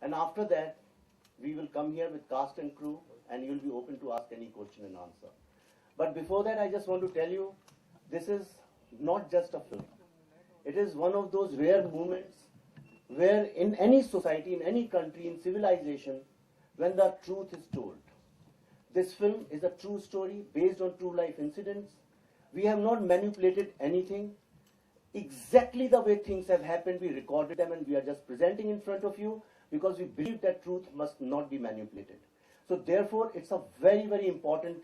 And after that, we will come here with cast and crew, and you'll be open to ask any question and answer. But before that, I just want to tell you, this is not just a film. It is one of those rare moments where in any society, in any country, in civilization, when the truth is told. This film is a true story based on true life incidents. We have not manipulated anything. Exactly the way things have happened, we recorded them and we are just presenting in front of you because we believe that truth must not be manipulated. So therefore, it's a very, very important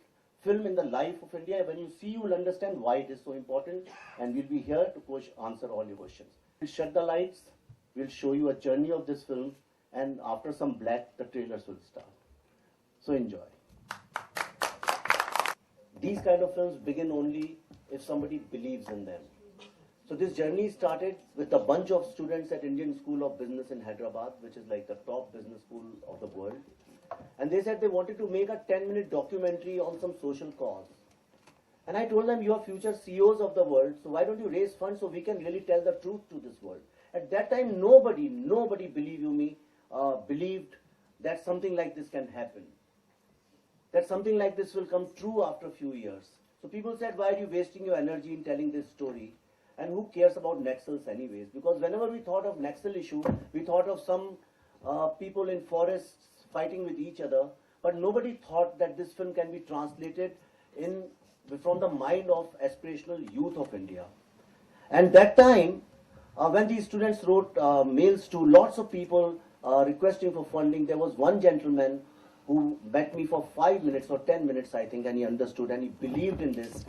film in the life of India. When you see, you will understand why it is so important, and we'll be here to answer all your questions. We'll shut the lights, we'll show you a journey of this film, and after some black, the trailers will start. So enjoy. These kind of films begin only if somebody believes in them. So this journey started with a bunch of students at Indian School of Business in Hyderabad, which is like the top business school of the world. And they said they wanted to make a 10-minute documentary on some social cause. And I told them, you are future CEOs of the world, so why don't you raise funds so we can really tell the truth to this world? At that time, nobody, believe you me, believed that something like this can happen. That something like this will come true after a few years. So people said, why are you wasting your energy in telling this story? And who cares about Naxals anyways? Because whenever we thought of Naxal issue, we thought of some people in forests fighting with each other, but nobody thought that this film can be translated from the mind of aspirational youth of India. And that time, when these students wrote mails to lots of people requesting for funding, there was one gentleman who met me for 5 minutes or 10 minutes, I think, and he understood and he believed in this.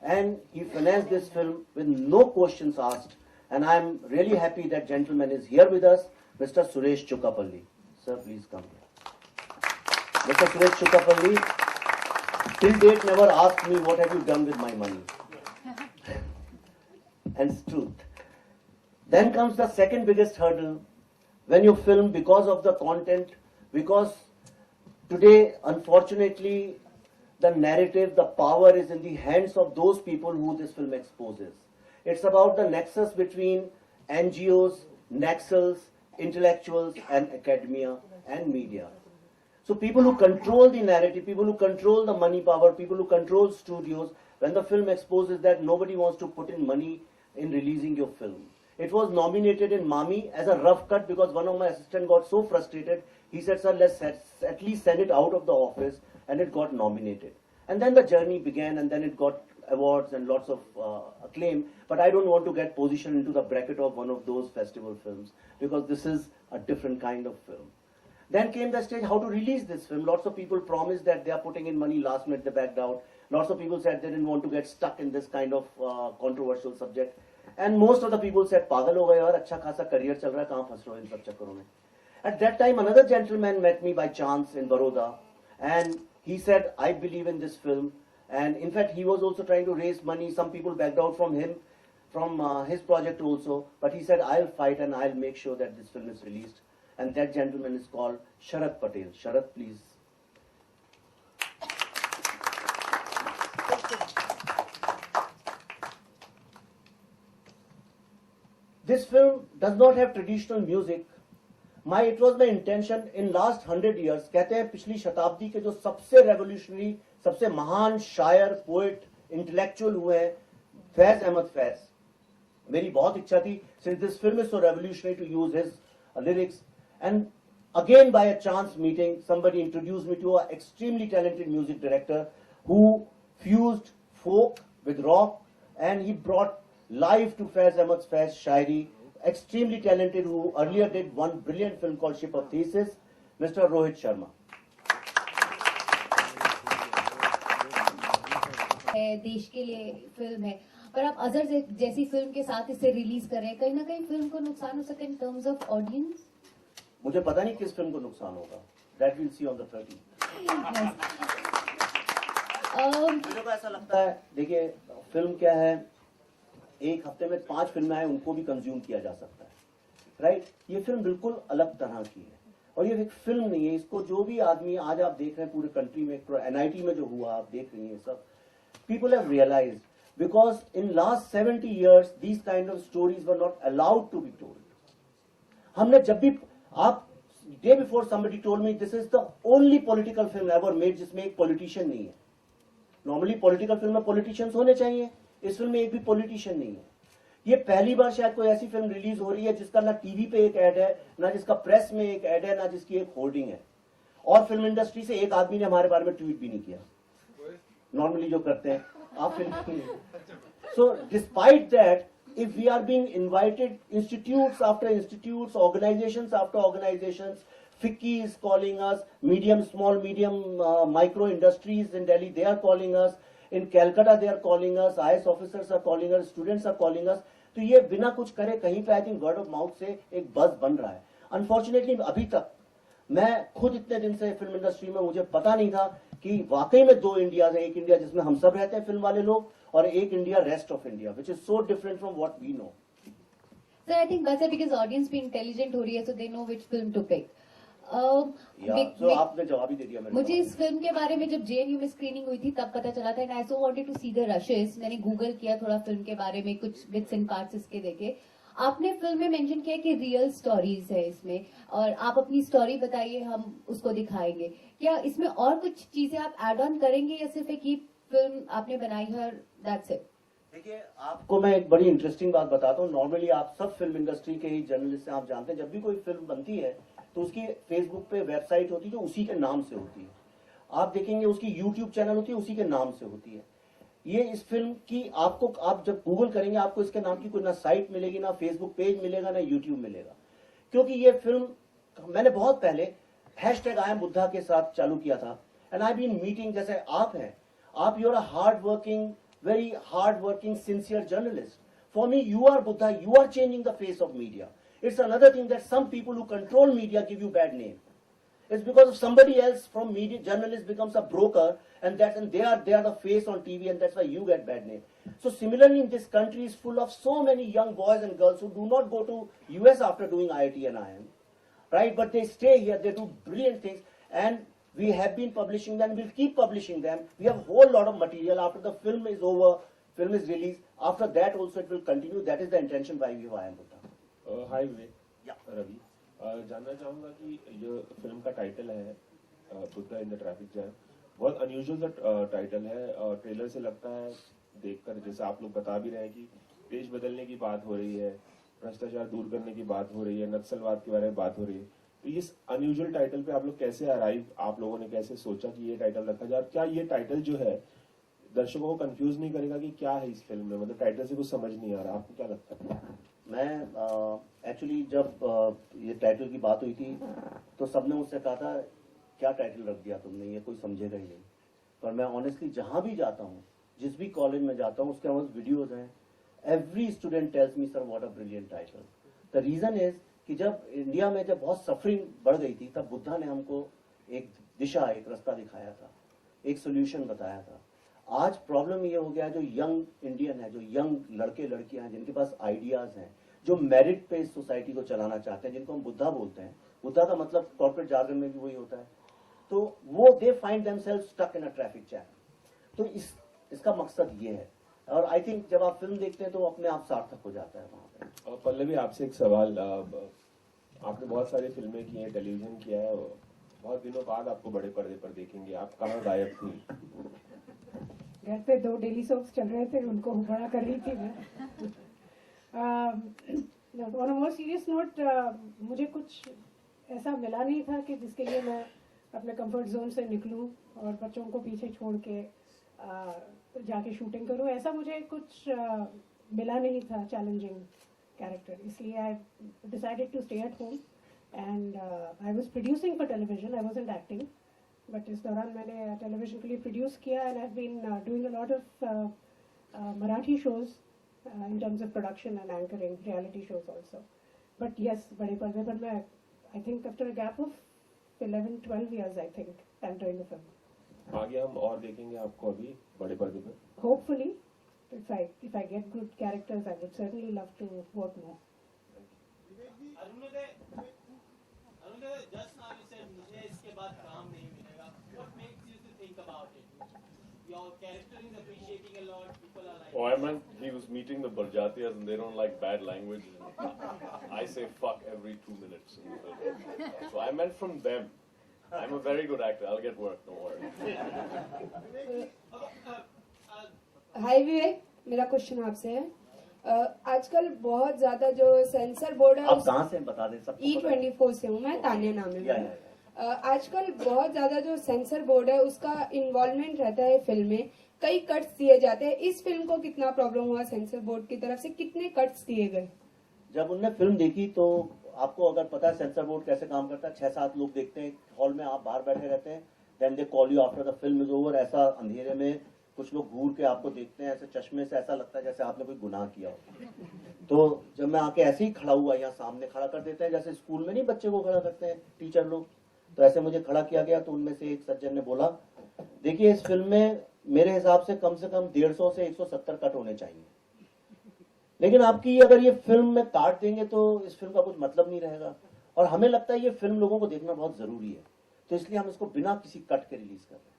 And he financed this film with no questions asked. And I'm really happy that gentleman is here with us, Mr. Suresh Chukapalli. Sir, please come here. Mr. Suresh Chukapalli, till date never asked me, what have you done with my money? And it's truth. Then comes the second biggest hurdle, when you film because of the content, because today, unfortunately, the narrative, the power is in the hands of those people who this film exposes. It's about the nexus between NGOs, Naxals, intellectuals, and academia and media. So people who control the narrative, people who control the money power, people who control studios, when the film exposes that, nobody wants to put in money in releasing your film. It was nominated in Mami as a rough cut because one of my assistants got so frustrated. He said, sir, let's at least send it out of the office, and it got nominated. And then the journey began, and then it got awards and lots of acclaim. But I don't want to get positioned into the bracket of one of those festival films, because this is a different kind of film. Then came the stage how to release this film. Lots of people promised that they are putting in money, last minute they backed out. Lots of people said they didn't want to get stuck in this kind of controversial subject. And most of the people said, pagal ho gaye yaar, acha khasa career chal raha hai, kahan phas rahe ho in sab chakkaron mein. At that time, another gentleman met me by chance in Baroda, and he said, I believe in this film. And in fact, he was also trying to raise money. Some people backed out from him, from his project also. But he said, I'll fight and I'll make sure that this film is released. And that gentleman is called Sharat Patel. Sharat, please. This film does not have traditional music. It was my intention in last 100 years, कहते हैं पिछली शताब्दी के जो सबसे revolutionary, सबसे महान शायर, पोएट, इंटेलेक्चुअल हुए हैं, फैज अहमद फैज. मेरी बहुत इच्छा थी, since this film is so revolutionary, to use his lyrics. And again, by a chance meeting, somebody introduced me to an extremely talented music director who fused folk with rock, and he brought live to Faiz Ahmad Faiz Shairi, extremely talented, who earlier did one brilliant film called Ship of Thesis, Mr. Rohit Sharma. देश के लिए film है, पर आप अजर जैसी film के साथ इसे रिलीज कर रहे हैं, कहीं ना कहीं फिल्म को नुकसान हो सकता है इन टर्म्स ऑफ ऑडियंस. मुझे पता नहीं किस फिल्म को नुकसान होगा. That we'll see on the 30th. मुझे ऐसा लगता है, देखिए फिल्म क्या है, एक हफ्ते में 5 फिल्में आए, उनको भी कंज्यूम किया जा सकता है, राइट. ये फिल्म बिल्कुल अलग तरह की है, और ये एक फिल्म नहीं है. इसको जो भी आदमी आज आप देख रहे हैं पूरे कंट्री में, NIT में जो हुआ आप देख रही हैं सब, people have realized, because in last 70 years these kind of stories were not allowed to be told. हमने जब भी आप day before somebody told me this is the only political film ever made जिसमें एक politician नहीं है. Normally political film में politicians होने चाहिए, इस फिल्म में एक भी politician नहीं है. ये पहली बार शायद कोई ऐसी फिल्म रिलीज हो रही है जिसका ना टीवी पे एक एड है, ना जिसका प्रेस में एक एड है, ना जिसकी एक होर्डिंग है. और फिल्म इंडस्ट्री से एक आदमी ने हमारे बारे में ट्वीट भी नहीं किया. नॉर्मली जो करते हैं आप film. So despite that, if we are being invited, institutes after institutes, organizations after organizations, FICCI is calling us, small, medium, micro industries in Delhi, they are calling us, in Calcutta they are calling us, IAS officers are calling us, students are calling us. तो ये बिना कुछ करे कहीं पे I think word of mouth से एक बज बन रहा है. अनफॉर्चुनेटली अभी तक मैं खुद इतने दिन से फिल्म इंडस्ट्री में, मुझे पता नहीं था कि वाकई में दो इंडिया है. एक इंडिया जिसमें हम सब रहते हैं फिल्म वाले लोग, और एक India rest of India, which is so different from what we know. Sir I think बस बिकॉज ऑडियंस भी इंटेलिजेंट हो रही है, so they know which film to pick. आपने जवाब ही दे दिया. मुझे इस फिल्म के बारे में जब जेएनयू में स्क्रीनिंग हुई थी तब पता चला था, and I so wanted to see the rushes. मैंने गूगल किया थोड़ा फिल्म के बारे में, कुछ बिट्स एंड पार्ट्स इसके देखे. आपने फिल्म में मेंशन किया कि रियल स्टोरीज है इसमें, और आप अपनी स्टोरी बताइए, हम उसको दिखाएंगे. क्या इसमें और कुछ चीजें आप ऐड ऑन करेंगे या सिर्फ एक ही फिल्म आपने बनाई है और दैट्स इट? देखिए, आपको मैं एक बड़ी इंटरेस्टिंग बात बताता हूँ. नॉर्मली आप सब फिल्म इंडस्ट्री के ही जर्नलिस्ट हैं, आप जानते हैं जब भी कोई फिल्म बनती है तो उसकी फेसबुक पे वेबसाइट होती है जो उसी के नाम से होती है. आप देखेंगे उसकी यूट्यूब चैनल होती है, उसी के नाम से होती है. ये इस फिल्म की आप जब गूगल करेंगे आपको इसके नाम की कोई ना साइट मिलेगी, ना फेसबुक पेज मिलेगा, ना यूट्यूब मिलेगा. क्योंकि ये फिल्म मैंने बहुत पहले #I am Buddha के साथ चालू किया था. एंड आई बीन मीटिंग, जैसे आप हैं, आप you are a hard working, very hard-working, sincere journalist. For me, you are Buddha. You are changing the face of media. It's another thing that some people who control media give you bad name. It's because of somebody else from media, journalist becomes a broker, and they are the face on TV, and that's why you get bad name. So similarly, in this country is full of so many young boys and girls who do not go to US after doing IIT and IIM, right? But they stay here. They do brilliant things, and we have been publishing them, we'll keep publishing them. We have a whole lot of material after the film is over, film is released. After that also it will continue. That is the intention why we have I Am Buddha. Hi Vivek. Yeah. Ravi, जानना चाहूंगा कि ये film का title है Buddha in the traffic jam. बहुत unusual title है, और trailer से लगता है देखकर, जैसे आप लोग बता भी रहे हैं कि देश बदलने की बात हो रही है, भ्रष्टाचार दूर करने की बात हो रही है, नक्सलवाद के बारे में बात हो रही है. तो इस अनयूजुअल टाइटल पे आप लोग कैसे अराइव, आप लोगों ने कैसे सोचा कि ये टाइटल रखा जाए? क्या ये टाइटल जो है दर्शकों को कंफ्यूज नहीं करेगा कि क्या है इस फिल्म में? मतलब टाइटल से कुछ समझ नहीं आ रहा, आपको क्या लगता है? मैं एक्चुअली जब ये टाइटल की बात हुई थी तो सबने मुझसे कहा था क्या टाइटल रख दिया तुमने, ये कोई समझेगा ही नहीं. पर मैं ऑनेस्टली जहां भी जाता हूँ, जिस भी कॉलेज में जाता हूँ, उसके पास वीडियोज हैं. Every student tells me sir what a brilliant title. The reason is कि जब इंडिया में जब बहुत सफरिंग बढ़ गई थी तब बुद्धा ने हमको एक दिशा, एक रास्ता दिखाया था, एक सोल्यूशन बताया था. आज प्रॉब्लम ये हो गया है, जो यंग इंडियन है, जो यंग लड़के लड़कियां हैं, जिनके पास आइडियाज हैं, जो मेरिट पे इस सोसाइटी को चलाना चाहते हैं, जिनको हम बुद्धा बोलते हैं. बुद्धा का मतलब कॉर्पोरेट जार्गन में भी वही होता है. तो वो they find themselves stuck in a traffic jam. तो इसका मकसद ये है, और आई थिंक जब आप फिल्म देखते हैं तो अपने आप सार्थक हो जाता है वहां पे. और पल्लवी, आपसे एक सवाल. आपने बहुत सारी फिल्में की हैं, टेलीविजन किया है, और बहुत दिनों बाद आपको बड़े पर्दे पर देखेंगे. आप कहाँ गायब थी? घर पे 2 डेली सोप्स चल रहे थे, उनको बड़ा कर रही थी मैं. On a more serious note, मुझे कुछ ऐसा मिला नहीं था कि जिसके लिए मैं अपने कंफर्ट जोन से निकलूं और बच्चों को पीछे छोड़ के जाके शूटिंग करूं. ऐसा मुझे कुछ मिला नहीं था चैलेंजिंग कैरेक्टर, इसलिए I decided to stay at home. And I was producing for television, I wasn't acting. But इस दौरान मैंने टेलीविजन के लिए प्रोड्यूस किया, and I have been doing a lot of Marathi shows in terms of production and anchoring reality shows also. But yes, बड़े पर्दे पर मैं, I think after a gap of 11-12 years, I think I'm doing a film. आगे हम और देखेंगे आपको अभी बड़े पर्दे पर? Hopefully, if I get good characters, I would certainly love to work more. Arunoday, just now you said मुझे इसके बाद काम नहीं मिलेगा. What makes you to think about it? Your character is appreciating a lot. People are like. Oh, I meant he was meeting the Barjatias and they don't like bad language. I say fuck every 2 minutes in the film. So I I meant from them. I'm a very good actor. I'll get work. Don't worry. हाय विवेक, मेरा question आपसे है। आजकल बहुत ज्यादा जो sensor board है आप कहाँ से हैं? बता दें सब। E24 से हूँ मैं, तानिया नाम है या, मेरा। या। आजकल बहुत ज्यादा जो सेंसर बोर्ड है उसका इन्वॉल्वमेंट रहता है फिल्म में, कई कट्स दिए जाते हैं। इस फिल्म को कितना प्रॉब्लम हुआ सेंसर बोर्ड की तरफ से, कितने कट्स दिए गए? जब उनने फिल्म देखी तो आपको अगर पता है सेंसर बोर्ड कैसे काम करता है, 6-7 लोग देखते हैं हॉल में, आप बाहर बैठे रहते हैं, then they call you after the film is over. ऐसा अंधेरे में कुछ लोग घूर के आपको देखते हैं, ऐसे चश्मे से, ऐसा लगता है जैसे आपने कोई गुनाह किया हो। तो जब मैं आके ऐसे ही खड़ा हुआ, यहाँ सामने खड़ा कर देते हैं, जैसे स्कूल में नहीं बच्चे को खड़ा करते हैं टीचर लोग, तो ऐसे मुझे खड़ा किया गया। तो उनमें से एक सज्जन ने बोला, देखिए इस फिल्म में मेरे हिसाब से कम 150 से 170 कट होने चाहिए, लेकिन आपकी अगर ये फिल्म में काट देंगे तो इस फिल्म का कुछ मतलब नहीं रहेगा, और हमें लगता है ये फिल्म लोगों को देखना बहुत जरूरी है, तो इसलिए हम इसको बिना किसी कट के रिलीज कर रहे हैं।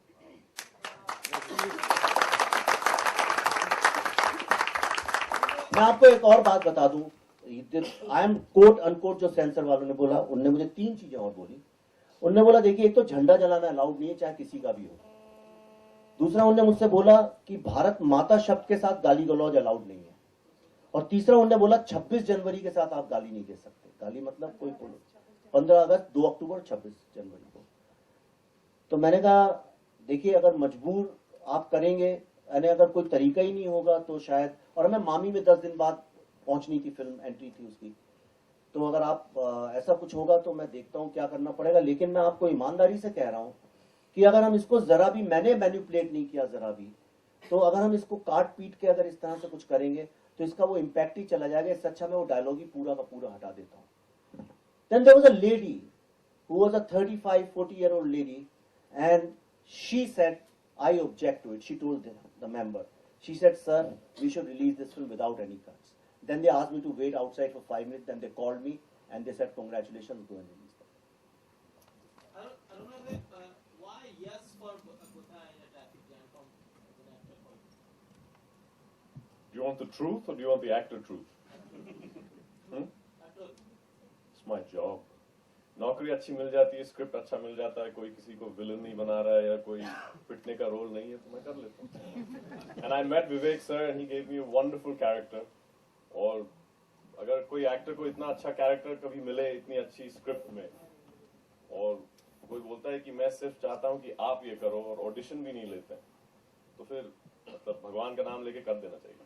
मैं आपको एक और बात बता दूं, आई एम कोट अनकोट, जो सेंसर वालों ने बोला, उनने मुझे 3 चीजें और बोली। उनने बोला, देखिए एक तो झंडा जलाना अलाउड नहीं है, चाहे किसी का भी हो। दूसरा उन्होंने मुझसे बोला कि भारत माता शब्द के साथ गाली गलौज अलाउड नहीं है। और तीसरा उन्होंने बोला 26 जनवरी के साथ आप गाली नहीं दे सकते। गाली मतलब कोई 15 अगस्त, 2 अक्टूबर, 26 जनवरी को। तो मैंने कहा, देखिए अगर मजबूर आप करेंगे, यानी अगर कोई तरीका ही नहीं होगा तो शायद, और हमें मामी में 10 दिन बाद पहुंचनी थी, फिल्म एंट्री थी उसकी, तो अगर आप ऐसा कुछ होगा तो मैं देखता हूं क्या करना पड़ेगा। लेकिन मैं आपको ईमानदारी से कह रहा हूं कि अगर हम इसको जरा भी, मैंने मैनिपुलेट नहीं किया जरा भी, तो अगर हम इसको काट पीट के अगर इस तरह से कुछ करेंगे तो इसका वो इम्पैक्ट ही चला जाएगा। इससे अच्छा मैं वो डायलॉग ही पूरा का पूरा हटा देता हूं। Then there was a lady who was a 35-40-year-old lady and she said, I object to it. She told the member, she said, sir, we should release this film without any cuts. Then they asked me to wait outside for 5 minutes. Then they called me and they said, congratulations, go and release them. Aruna, why yes for Buddha in a traffic jam from an actor point? Do you want the truth or do you want the actor truth? It's my job. नौकरी अच्छी मिल जाती है, script अच्छा मिल जाता है, कोई किसी को विलन नहीं बना रहा है या कोई पिटने का रोल नहीं है, तो मैं कर लेता हूँ। And I met Vivek sir and he gave me a wonderful character. और अगर कोई एक्टर को इतना अच्छा कैरेक्टर कभी मिले इतनी अच्छी स्क्रिप्ट में, और कोई बोलता है कि मैं सिर्फ चाहता हूँ कि आप ये करो और ऑडिशन भी नहीं लेते, तो फिर मतलब भगवान का नाम लेके कर देना चाहिए।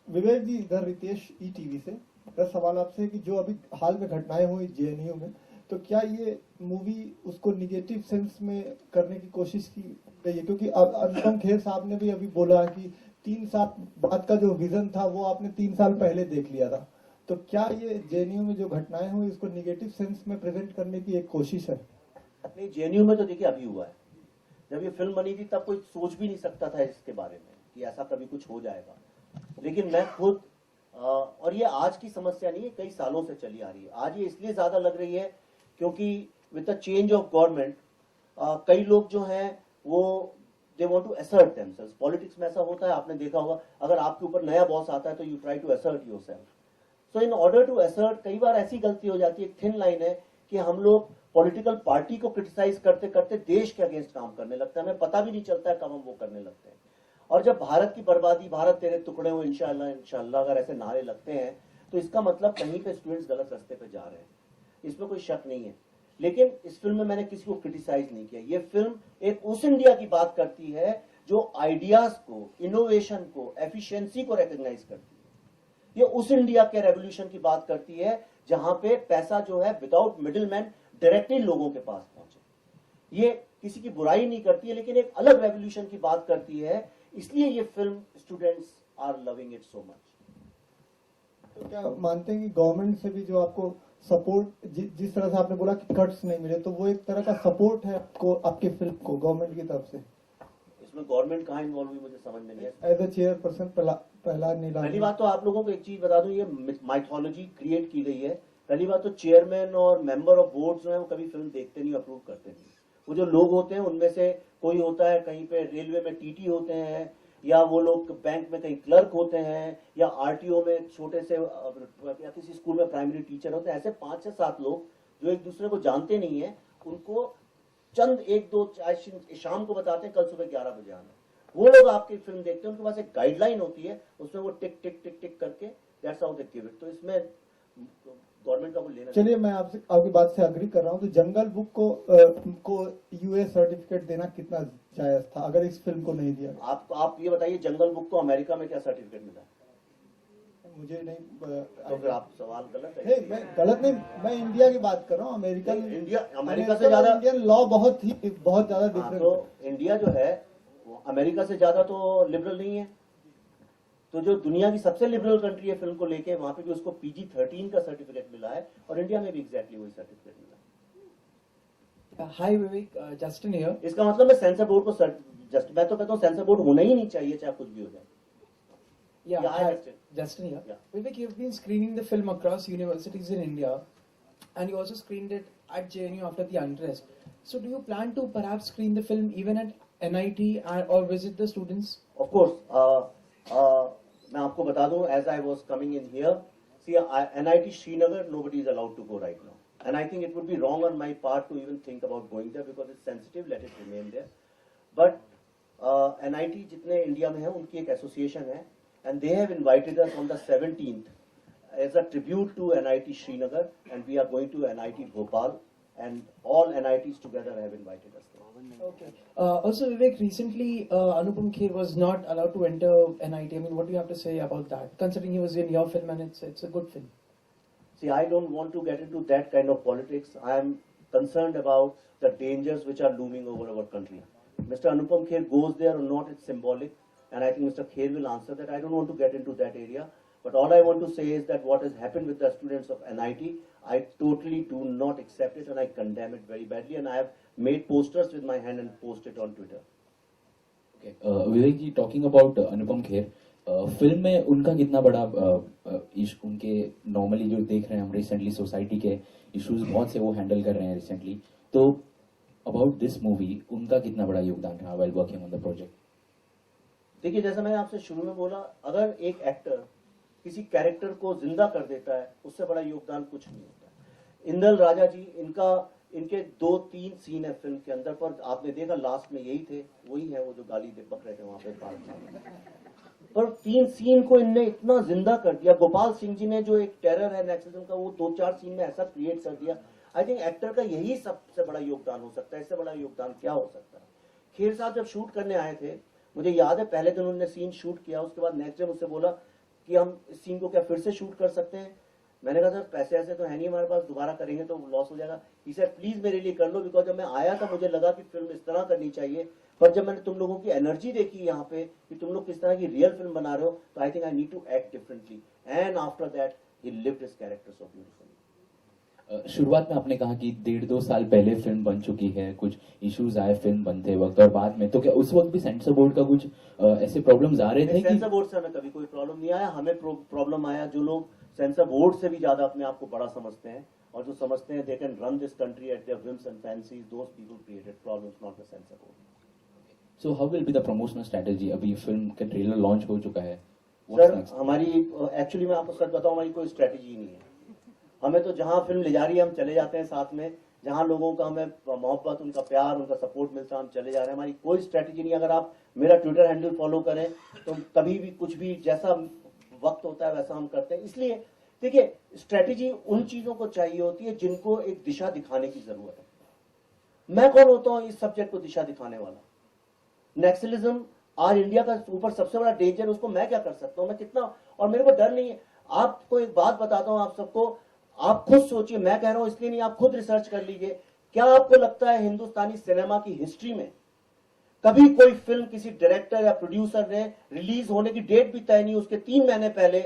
विवेक जी, इधर रितेश ETV से। मेरा सवाल आपसे कि जो अभी हाल में घटनाएं हुई JNU में, तो क्या ये मूवी उसको निगेटिव सेंस में करने की कोशिश की गई है? क्योंकि अब अनुपम खेर साहब ने भी अभी बोला कि 3 साल बाद का जो विजन था वो आपने 3 साल पहले देख लिया था, तो क्या ये JNU में जो घटनाएं हुई इसको निगेटिव सेंस में प्रेजेंट करने की एक कोशिश है? नहीं, JNU में तो देखिए अभी हुआ है। जब ये फिल्म बनी थी तब कोई सोच भी नहीं सकता था इसके बारे में कि ऐसा कभी कुछ हो जाएगा। लेकिन मैं खुद, और ये आज की समस्या नहीं है, कई सालों से चली आ रही है। आज ये इसलिए ज्यादा लग रही है क्योंकि with the change of government कई लोग जो हैं वो they want to assert themselves. Politics में ऐसा होता है, आपने देखा होगा, अगर आपके ऊपर नया बॉस आता है तो you try to assert yourself. So in order to assert, कई बार ऐसी गलती हो जाती है, एक थिन लाइन है कि हम लोग पॉलिटिकल पार्टी को क्रिटिसाइज करते करते देश के अगेंस्ट काम करने लगता है, हमें पता भी नहीं चलता है कब हम वो करने लगते हैं। और जब भारत की बर्बादी, भारत तेरे टुकड़े हो इंशाल्लाह इंशाल्लाह अगर ऐसे नारे लगते हैं तो इसका मतलब कहीं पे स्टूडेंट्स गलत रास्ते पे जा रहे हैं, इसमें कोई शक नहीं है। लेकिन इस फिल्म में मैंने किसी को क्रिटिसाइज नहीं किया। ये फिल्म एक उस इंडिया की बात करती है जो आइडियाज को, इनोवेशन को, एफिशिएंसी को रिकॉग्नाइज करती है। ये उस इंडिया के रेवोल्यूशन की बात करती है जहां पे पैसा जो है विदाउट मिडिलमैन डायरेक्टली लोगों के पास पहुंचे। ये किसी की बुराई नहीं करती है, लेकिन एक अलग रेवोल्यूशन की बात करती है, इसलिए ये film students are loving it so much. तो क्या मानते हैं कि गवर्नमेंट से भी जो आपको सपोर्ट, जिस तरह से आपने बोला कि कट्स नहीं मिले, तो वो एक तरह का सपोर्ट है आपको, आपकी फिल्म को गवर्नमेंट की तरफ से? इसमें गवर्नमेंट कहाँ इन्वॉल्व हुई मुझे समझ में नहीं है। एज ए चेयरपर्सन पहला नीलामी। पहली बात तो आप लोगों को एक चीज बता दूं, ये माइथोलॉजी क्रिएट की गई है। पहली बात तो चेयरमैन और मेंबर ऑफ बोर्ड जो है वो कभी फिल्म देखते नहीं, अप्रूव करते नहीं। वो जो लोग होते हैं उनमें से कोई होता है कहीं पे रेलवे में TT होते हैं, या वो लोग बैंक में कहीं क्लर्क होते हैं, या RTO में छोटे से, या किसी स्कूल में प्राइमरी टीचर होते हैं। ऐसे 5 से 7 लोग जो एक दूसरे को जानते नहीं है, उनको चंद एक दो आज शाम को बताते हैं, कल सुबह 11 बजे आना। वो लोग आपकी फिल्म देखते हैं, उनके पास एक गाइडलाइन होती है, उसमें वो टिक टिक टिक टिक करके that's how they give it. तो इसमें गवर्नमेंट का वो लेना। चलिए, मैं आपसे आपकी बात से अग्री कर रहा हूँ। तो जंगल बुक को यूएस सर्टिफिकेट देना कितना जायज था अगर इस फिल्म को नहीं दिया? आप ये बताइए, जंगल बुक को अमेरिका में क्या सर्टिफिकेट मिला? मुझे नहीं तो फिर आप सवाल गलत है। नहीं, मैं गलत नहीं, मैं इंडिया की बात कर रहा हूँ। अमेरिका अमेरिका से ज्यादा इंडियन लॉ बहुत ज्यादा हाँ, डिफरेंट। तो इंडिया जो है वो अमेरिका से ज्यादा तो लिबरल नहीं है। तो जो दुनिया की सबसे लिबरल कंट्री है फिल्म को लेके, वहां पे भी उसको PG-13 का सर्टिफिकेट मिला है, और इंडिया में भी एग्जैक्टली वही सर्टिफिकेट मिला है। Hi Vivek, Justin here. इसका मतलब मैं सेंसर बोर्ड को मैं तो कहता हूँ सेंसर बोर्ड होना ही नहीं चाहिए, चाहे कुछ भी हो जाए। Yeah, Yeah, hi, hi, Justin. Justin here. Yeah. Vivek, you've been screening the film across universities in India, and you also screened it at JNU after the unrest. So, do you plan to perhaps screen the film even at NIT or visit the students? Of course, मैं आपको बता दूं, as I was coming in here, see, NIT Srinagar, nobody is allowed to go right now. And I think it would be wrong on my part to even think about going there because it's sensitive, let it remain there. But NIT जितने India में है, उनकी एक association है, and they have invited us on the 17th as a tribute to NIT Srinagar, and we are going to NIT Bhopal, and all NITs together have invited us there. Okay. Also, Vivek, recently Anupam Kher was not allowed to enter NIT. I mean, what do you have to say about that? Considering he was in your film and it's a good film. See, I don't want to get into that kind of politics. I am concerned about the dangers which are looming over our country. Mr. Anupam Kher goes there or not, it's symbolic, and I think Mr. Kher will answer that. I don't want to get into that area, but all I want to say is that what has happened with the students of NIT, I totally do not accept it, and I condemn it very badly, and I have made posters with my hand and posted on Twitter. Okay. Vivek ji, talking about Anupam Kher, film में उनका कितना बड़ा उनके normally जो देख रहे हैं हम रिसेंटली सोसाइटी के इश्यूज बहुत से वो हैंडल कर रहे हैं रिसेंटली, तो अबाउट दिस मूवी उनका कितना बड़ा योगदान रहा while working on the project? देखिए, जैसा मैंने आपसे शुरू में बोला, अगर एक एक्टर किसी कैरेक्टर को जिंदा कर देता है, उससे बड़ा योगदान कुछ नहीं होता। इंदल राजा जी, इनके 2-3 सीन है फिल्म के अंदर, पर आपने देखा लास्ट में यही थे, वही है वो जो गाली बक रहे थे वहां पे पार्क में, पर 3 सीन को इनने इतना जिंदा कर दिया। गोपाल सिंह जी ने जो एक टेरर है नेक्सलिज्म का, वो 2-4 सीन में ऐसा क्रिएट कर दिया। आई थिंक एक्टर का यही सबसे बड़ा योगदान हो सकता है, इससे बड़ा योगदान क्या हो सकता है? खेर साहब जब शूट करने आए थे, मुझे याद है पहले दिन उन्होंने सीन शूट किया, उसके बाद नेक्स्ट डे मुझसे बोला कि हम इस सीन को क्या फिर से शूट कर सकते हैं? मैंने कहा सर पैसे ऐसे तो है नहीं हमारे पास, दोबारा करेंगे तो लॉस हो जाएगा। ही सेड प्लीज मेरे लिए कर लो, बिकॉज जब मैं आया था मुझे लगा कि फिल्म इस तरह करनी चाहिए, पर जब मैंने तुम लोगों की एनर्जी देखी यहाँ पे कि तुम लोग किस तरह की रियल फिल्म बना रहे हो, तो I think I need to act differently, and after that he lived his character so beautifully. शुरुआत में आपने कहा कि 1.5-2 साल पहले फिल्म बन चुकी है, कुछ इश्यूज आए फिल्म बनते वक्त और बाद में, तो क्या उस वक्त भी सेंसर बोर्ड का कुछ ऐसे प्रॉब्लम्स आ रहे थे? सेंसर बोर्ड से हमें कभी कोई प्रॉब्लम नहीं आया, हमें प्रॉब्लम आया जो लोग सेंसर बोर्ड से भी ज्यादा अपने आप को बड़ा समझते हैं और जो समझते हैं they can run this country at there whims and fancies, those people created problems, not the censor board. So how will be the promotional strategy? अभी फिल्म का ट्रेलर लॉन्च हो चुका है, सर हमारी एक्चुअली मैं आपको सच बताऊं, हमारी कोई स्ट्रेटेजी नहीं है। हमें तो जहां फिल्म ले जा रही है हम चले जाते हैं साथ में, जहां लोगों का हमें मोहब्बत, उनका प्यार, उनका सपोर्ट मिलता है हम चले जा रहे हैं। हमारी कोई स्ट्रेटेजी नहीं। अगर आप मेरा ट्विटर हैंडल फॉलो करें तो कभी भी कुछ भी जैसा वक्त होता है वैसा हम करते हैं। इसलिए देखिए, स्ट्रेटेजी उन चीजों को चाहिए होती है जिनको एक दिशा दिखाने की जरूरत है। मैं कौन होता हूं इस सब्जेक्ट को दिशा दिखाने वाला? नेक्सलिज्म आज इंडिया का ऊपर सबसे बड़ा डेंजर, उसको मैं क्या कर सकता हूं? मैं कितना, और मेरे को डर नहीं है। आपको एक बात बताता हूं आप सबको, आप खुद सोचिए, मैं कह रहा हूं इसलिए नहीं, आप खुद रिसर्च कर लीजिए। क्या आपको लगता है हिंदुस्तानी सिनेमा की हिस्ट्री में कभी कोई फिल्म किसी डायरेक्टर या प्रोड्यूसर ने रिलीज होने की डेट भी तय नहीं, उसके 3 महीने पहले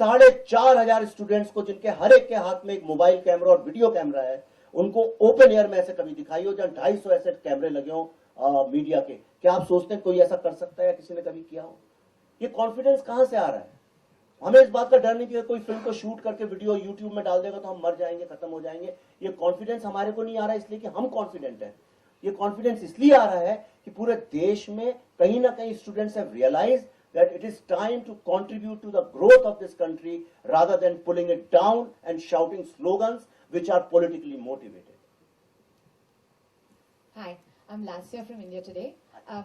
4,500 स्टूडेंट्स को, जिनके हर एक के हाथ में एक मोबाइल कैमरा और वीडियो कैमरा है, उनको ओपन एयर में ऐसे कभी दिखाई हो जहां 250 ऐसे कैमरे लगे हो मीडिया के? क्या आप सोचते हैं कोई ऐसा कर सकता है या किसी ने कभी किया हो? ये कॉन्फिडेंस कहां से आ रहा है? हमें इस बात का डर नहीं कि कोई फिल्म को शूट करके वीडियो यूट्यूब में डाल देगा तो हम मर जाएंगे, खत्म हो जाएंगे। ये कॉन्फिडेंस हमारे को नहीं आ रहा है इसलिए कि हम कॉन्फिडेंट हैं। ये कॉन्फिडेंस इसलिए आ रहा है कि पूरे देश में कहीं ना कहीं students have realised that it is time to contribute to the growth of this country rather than pulling it down and shouting slogans which are politically motivated. I'm Lasya from India Today.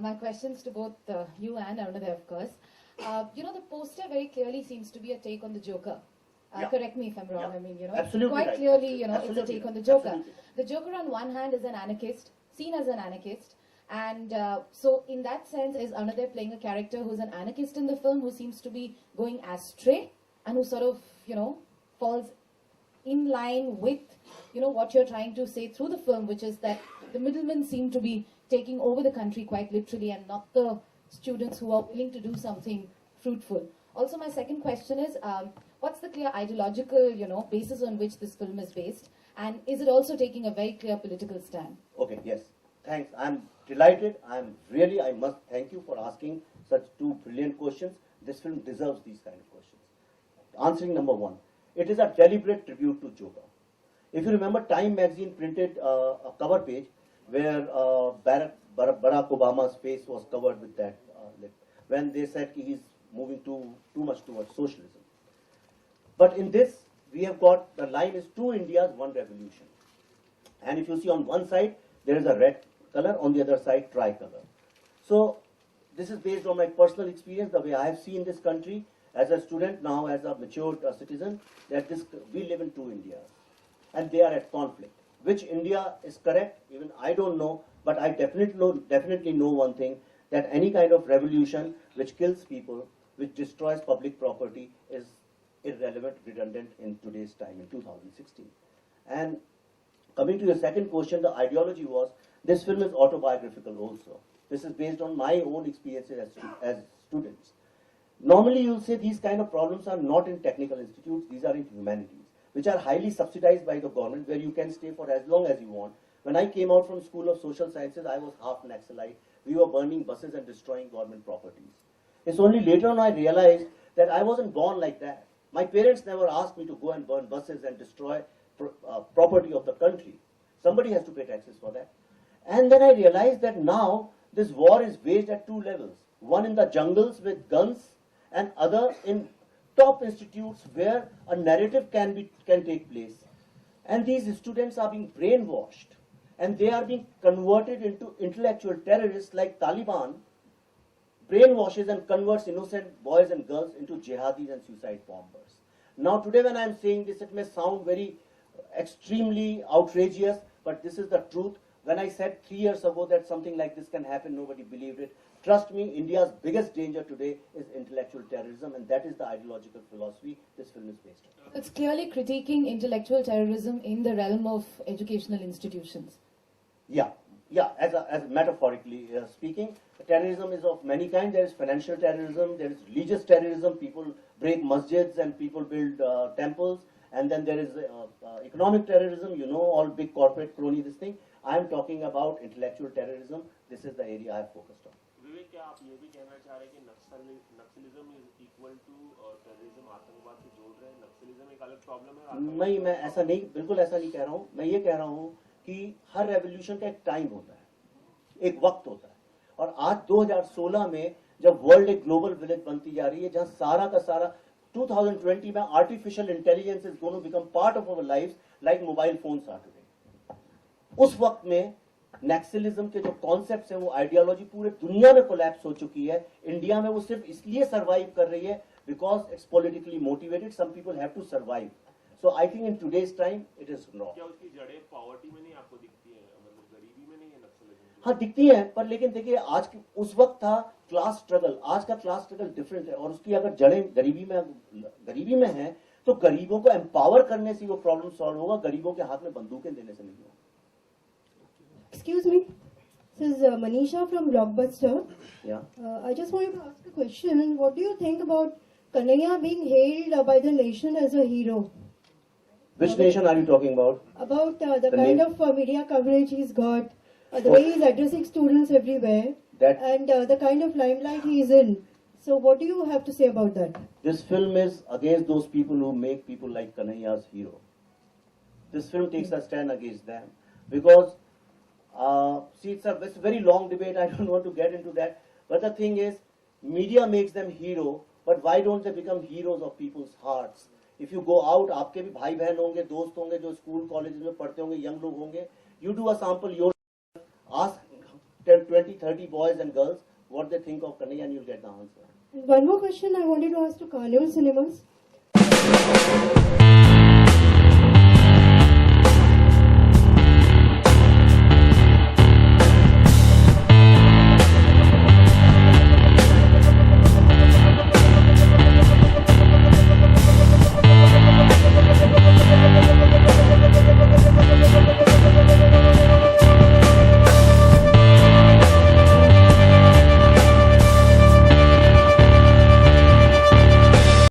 My questions to both you and Arunadhay, of course. The poster very clearly seems to be a take on the Joker. Yeah. Correct me if I'm wrong. Yeah. I mean, Absolutely quite right. clearly, it's a Absolutely take on the right. Joker. Absolutely. The Joker on one hand is an anarchist, seen as an anarchist. And so in that sense, is Arunadhay playing a character who's an anarchist in the film, who seems to be going astray and who sort of, falls in line with, what you're trying to say through the film, which is that the middlemen seem to be taking over the country quite literally and not the students who are willing to do something fruitful. Also, my second question is, what's the clear ideological, basis on which this film is based? And is it also taking a very clear political stand? Okay, yes. Thanks. I'm delighted. I must thank you for asking such two brilliant questions. This film deserves these kind of questions. Answering number one, it is a deliberate tribute to Joker. If you remember, Time magazine printed a cover page where Barack Obama's face was covered with that lip, when they said he's moving too much towards socialism. But in this, we have got, the line is two Indias, one revolution. And if you see on one side, there is a red color, on the other side, tricolor. So this is based on my personal experience, the way I have seen this country as a student, now as a matured citizen, that we live in two Indias. And they are at conflict. Which India is correct, even I don't know, but I definitely know one thing, that any kind of revolution which kills people, which destroys public property, is irrelevant, redundant in today's time, in 2016. And coming to your second question, the ideology was, this film is autobiographical also. This is based on my own experiences as students. Normally you'll say these kind of problems are not in technical institutes, these are in humanities, which are highly subsidized by the government, where you can stay for as long as you want. When I came out from School of Social Sciences, I was half Naxalite. We were burning buses and destroying government properties. It's only later on I realized that I wasn't born like that. My parents never asked me to go and burn buses and destroy property of the country. Somebody has to pay taxes for that. And then I realized that now this war is waged at two levels. One in the jungles with guns, and other in top institutes where a narrative can take place. And these students are being brainwashed, and they are being converted into intellectual terrorists, like Taliban brainwashes and converts innocent boys and girls into jihadis and suicide bombers. Now today when I am saying this, it may sound very extremely outrageous, but this is the truth. When I said 3 years ago that something like this can happen, nobody believed it. Trust me, India's biggest danger today is intellectual terrorism, and that is the ideological philosophy this film is based on. It's clearly critiquing intellectual terrorism in the realm of educational institutions. Yeah, as metaphorically speaking, terrorism is of many kinds. There is financial terrorism, there is religious terrorism, people break masjids and people build temples, and then there is economic terrorism, all big corporate crony this thing. I am talking about intellectual terrorism. This is the area I have focused on. Vivek, क्या आप ये भी कहना चाह रहे हैं कि naxalism is equal to terrorism, आतंकवाद से जोड़ रहे हैं? नक्सलिज्म एक अलग प्रॉब्लम है? नहीं, मैं ऐसा नहीं, बिल्कुल ऐसा नहीं कह रहा हूँ. मैं ये कह रहा हूँ कि हर रेवोल्यूशन का एक टाइम होता है, एक वक्त होता है. और आज 2016 में जब वर्ल्ड एक ग्लोबल विलेज बनती जा रही है, जहां सारा का सारा 2020 में artificial intelligence is going to become part of our lives like mobile phones are today. उस वक्त में नक्सलिज्म के जो कॉन्सेप्ट्स हैं, वो आइडियोलॉजी पूरे दुनिया में कोलैप्स हो चुकी है. इंडिया में वो सिर्फ इसलिए सर्वाइव कर रही है because it's politically motivated. Some people have to survive. So I think in today's time it is wrong. क्या उसकी जड़ें पॉवर्टी में नहीं आपको दिखती है, मतलब गरीबी में नहीं है नक्सलिज्म? हाँ, दिखती है, पर लेकिन देखिए आज उस वक्त था क्लास स्ट्रगल, आज का क्लास स्ट्रगल डिफरेंट है. और उसकी अगर जड़ें गरीबी में है, तो गरीबों को एम्पावर करने से वो प्रॉब्लम सॉल्व होगा, गरीबों के हाथ में बंदूकें देने से नहीं होगा. Excuse me, this is Manisha from Blockbuster. Yeah. I just wanted to ask a question. What do you think about Kanhaiya being hailed by the nation as a hero? Which nation are you talking about? About the The kind name- of media coverage he's got, the way he's addressing students everywhere, That and the kind of limelight he's in. So what do you have to say about that? this film is against those people who make people like Kanhaiya's hero. This film takes a stand against them because see, it's a very long debate. I don't want to get into that. But the thing is, media makes them hero, but why don't they become heroes of people's hearts? If you go out, आपके भी भाई बहन होंगे, दोस्त होंगे जो school college में पढ़ते होंगे, यंग लोग होंगे. You do a sample, ask 10, 20, 30 boys and girls what they think of Kanhaiya, and you'll get the answer. One more question I wanted to ask to Carnival Cinemas.